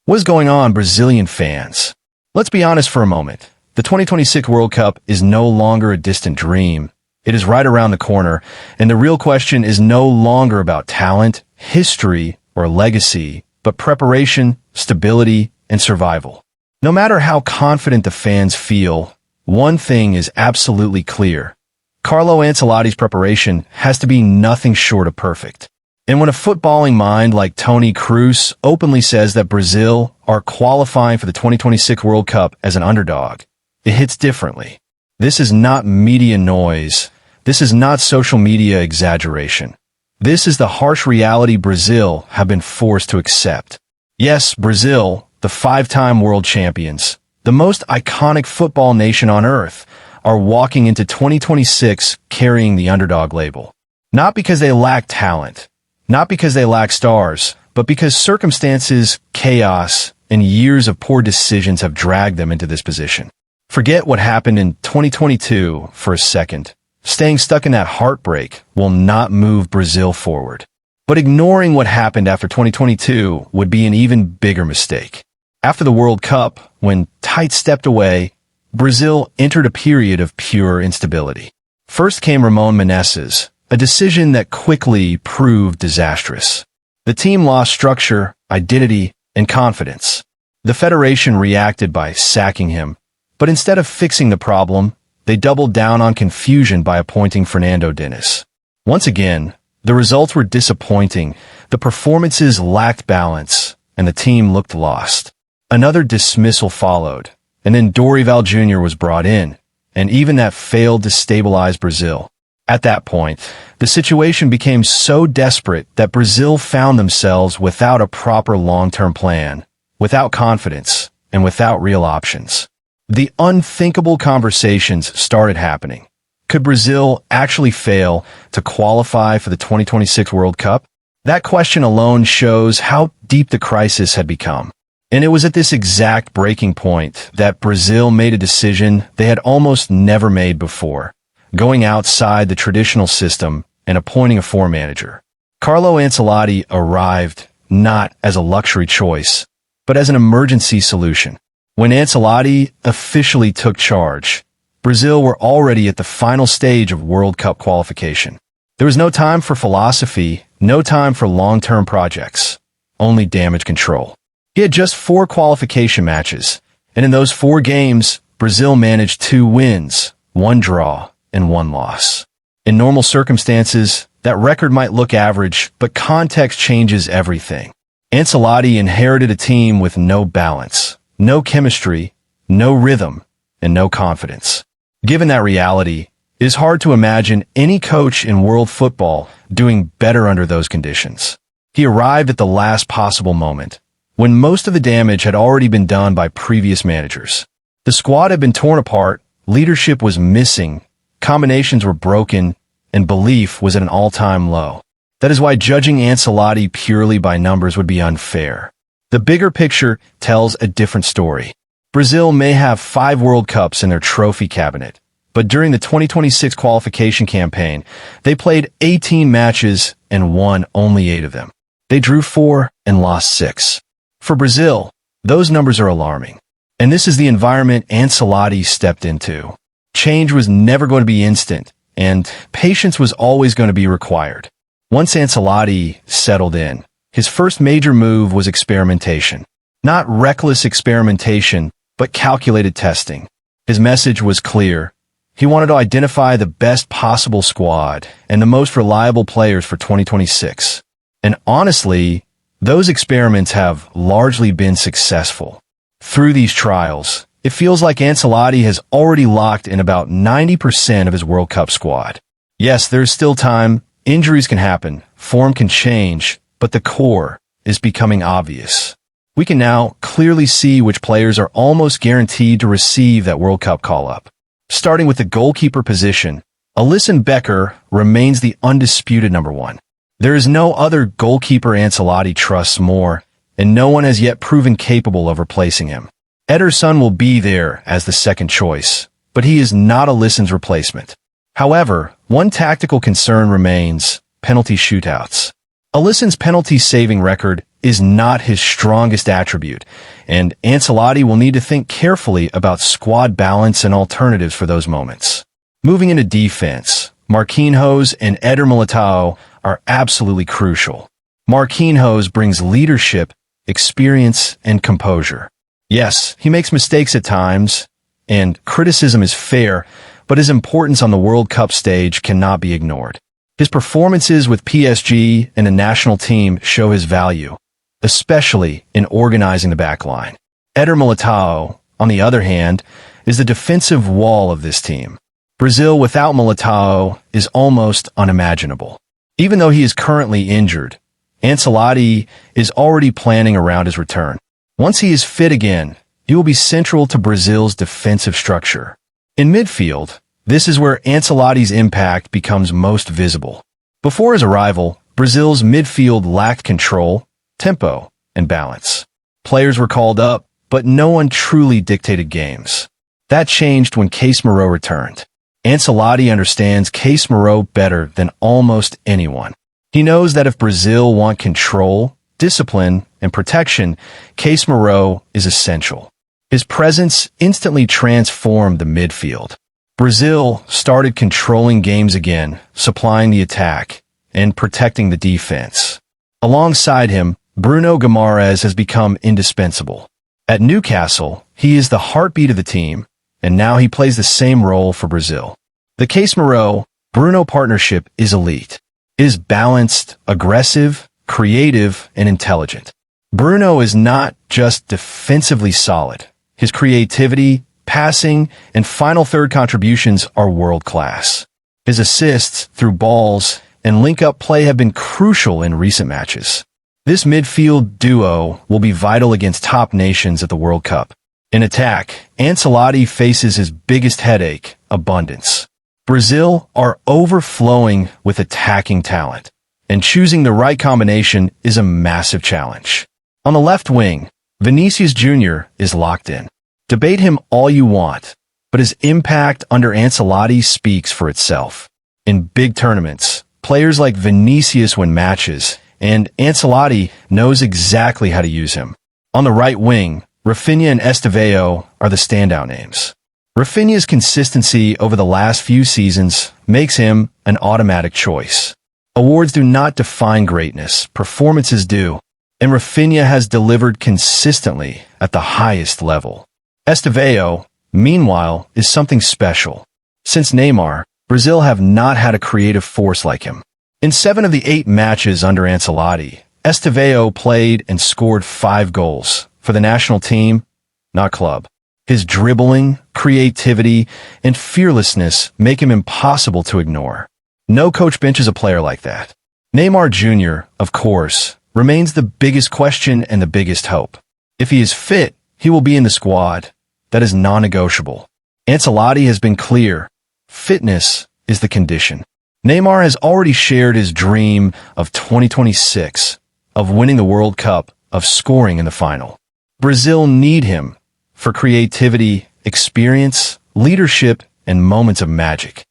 What's going on, Brazilian fans? Let's be honest for a moment. The 2026 World Cup is no longer a distant dream. It is right around the corner, and the real question is no longer about talent, history, or legacy, but preparation, stability, and survival. No matter how confident the fans feel, one thing is absolutely clear. Carlo Ancelotti's preparation has to be nothing short of perfect. And when a footballing mind like Toni Kroos openly says that Brazil are qualifying for the 2026 World Cup as an underdog, it hits differently. This is not media noise. This is not social media exaggeration. This is the harsh reality Brazil have been forced to accept. Yes, Brazil, the five-time world champions, the most iconic football nation on earth, are walking into 2026 carrying the underdog label. Not because they lack talent, not because they lack stars, but because circumstances, chaos, and years of poor decisions have dragged them into this position. Forget what happened in 2022 for a second. Staying stuck in that heartbreak will not move Brazil forward. But ignoring what happened after 2022 would be an even bigger mistake. After the World Cup, when Tite stepped away, Brazil entered a period of pure instability. First came Ramon Menezes, a decision that quickly proved disastrous. The team lost structure, identity, and confidence. The federation reacted by sacking him, but instead of fixing the problem, they doubled down on confusion by appointing Fernando Diniz. Once again, the results were disappointing, the performances lacked balance, and the team looked lost. Another dismissal followed, and then Dorival Jr. was brought in, and even that failed to stabilize Brazil. At that point, the situation became so desperate that Brazil found themselves without a proper long-term plan, without confidence, and without real options. The unthinkable conversations started happening. Could Brazil actually fail to qualify for the 2026 World Cup? That question alone shows how deep the crisis had become. And it was at this exact breaking point that Brazil made a decision they had almost never made before, going outside the traditional system and appointing a foreign manager. Carlo Ancelotti arrived not as a luxury choice, but as an emergency solution. When Ancelotti officially took charge, Brazil were already at the final stage of World Cup qualification. There was no time for philosophy, no time for long-term projects, only damage control. He had just 4 qualification matches, and in those 4 games, Brazil managed 2 wins, 1 draw, and 1 loss. In normal circumstances, that record might look average, but context changes everything. Ancelotti inherited a team with no balance, no chemistry, no rhythm, and no confidence. Given that reality, it is hard to imagine any coach in world football doing better under those conditions. He arrived at the last possible moment, when most of the damage had already been done by previous managers. The squad had been torn apart, leadership was missing, combinations were broken, and belief was at an all-time low. That is why judging Ancelotti purely by numbers would be unfair. The bigger picture tells a different story. Brazil may have 5 World Cups in their trophy cabinet, but during the 2026 qualification campaign, they played 18 matches and won only 8 of them. They drew 4 and lost 6. For Brazil, those numbers are alarming. And this is the environment Ancelotti stepped into. Change was never going to be instant, and patience was always going to be required. Once Ancelotti settled in, his first major move was experimentation. Not reckless experimentation, but calculated testing. His message was clear. He wanted to identify the best possible squad and the most reliable players for 2026. And honestly, those experiments have largely been successful. Through these trials, it feels like Ancelotti has already locked in about 90% of his World Cup squad. Yes, there's still time, injuries can happen, form can change, but the core is becoming obvious. We can now clearly see which players are almost guaranteed to receive that World Cup call-up. Starting with the goalkeeper position, Alisson Becker remains the undisputed number 1. There is no other goalkeeper Ancelotti trusts more, and no one has yet proven capable of replacing him. Ederson will be there as the second choice, but he is not Alisson's replacement. However, one tactical concern remains: penalty shootouts. Alisson's penalty-saving record is not his strongest attribute, and Ancelotti will need to think carefully about squad balance and alternatives for those moments. Moving into defense, Marquinhos and Eder Militao are absolutely crucial. Marquinhos brings leadership, experience, and composure. Yes, he makes mistakes at times, and criticism is fair, but his importance on the World Cup stage cannot be ignored. His performances with PSG and the national team show his value, especially in organizing the backline. Eder Militao, on the other hand, is the defensive wall of this team. Brazil without Militao is almost unimaginable. Even though he is currently injured, Ancelotti is already planning around his return. Once he is fit again, he will be central to Brazil's defensive structure. In midfield, this is where Ancelotti's impact becomes most visible. Before his arrival, Brazil's midfield lacked control, tempo, and balance. Players were called up, but no one truly dictated games. That changed when Casemiro returned. Ancelotti understands Casemiro better than almost anyone. He knows that if Brazil want control, discipline, and protection, Casemiro is essential. His presence instantly transformed the midfield. Brazil started controlling games again, supplying the attack, and protecting the defense. Alongside him, Bruno Guimaraes has become indispensable. At Newcastle, he is the heartbeat of the team, and now he plays the same role for Brazil. The Casemiro-Bruno partnership is elite. It is balanced, aggressive, creative, and intelligent. Bruno is not just defensively solid. His creativity, passing, and final third contributions are world-class. His assists through balls and link-up play have been crucial in recent matches. This midfield duo will be vital against top nations at the World Cup. In attack, Ancelotti faces his biggest headache, abundance. Brazil are overflowing with attacking talent, and choosing the right combination is a massive challenge. On the left wing, Vinícius Jr. is locked in. Debate him all you want, but his impact under Ancelotti speaks for itself. In big tournaments, players like Vinícius win matches, and Ancelotti knows exactly how to use him. On the right wing, Rafinha and Estevao are the standout names. Rafinha's consistency over the last few seasons makes him an automatic choice. Awards do not define greatness, performances do, and Rafinha has delivered consistently at the highest level. Estevao, meanwhile, is something special. Since Neymar, Brazil have not had a creative force like him. In 7 of the 8 matches under Ancelotti, Estevao played and scored 5 goals for the national team, not club. His dribbling, creativity, and fearlessness make him impossible to ignore. No coach benches a player like that. Neymar Jr., of course, remains the biggest question and the biggest hope. If he is fit, he will be in the squad. That is non-negotiable. Ancelotti has been clear. Fitness is the condition. Neymar has already shared his dream of 2026, of winning the World Cup, of scoring in the final. Brazil need him for creativity, experience, leadership, and moments of magic.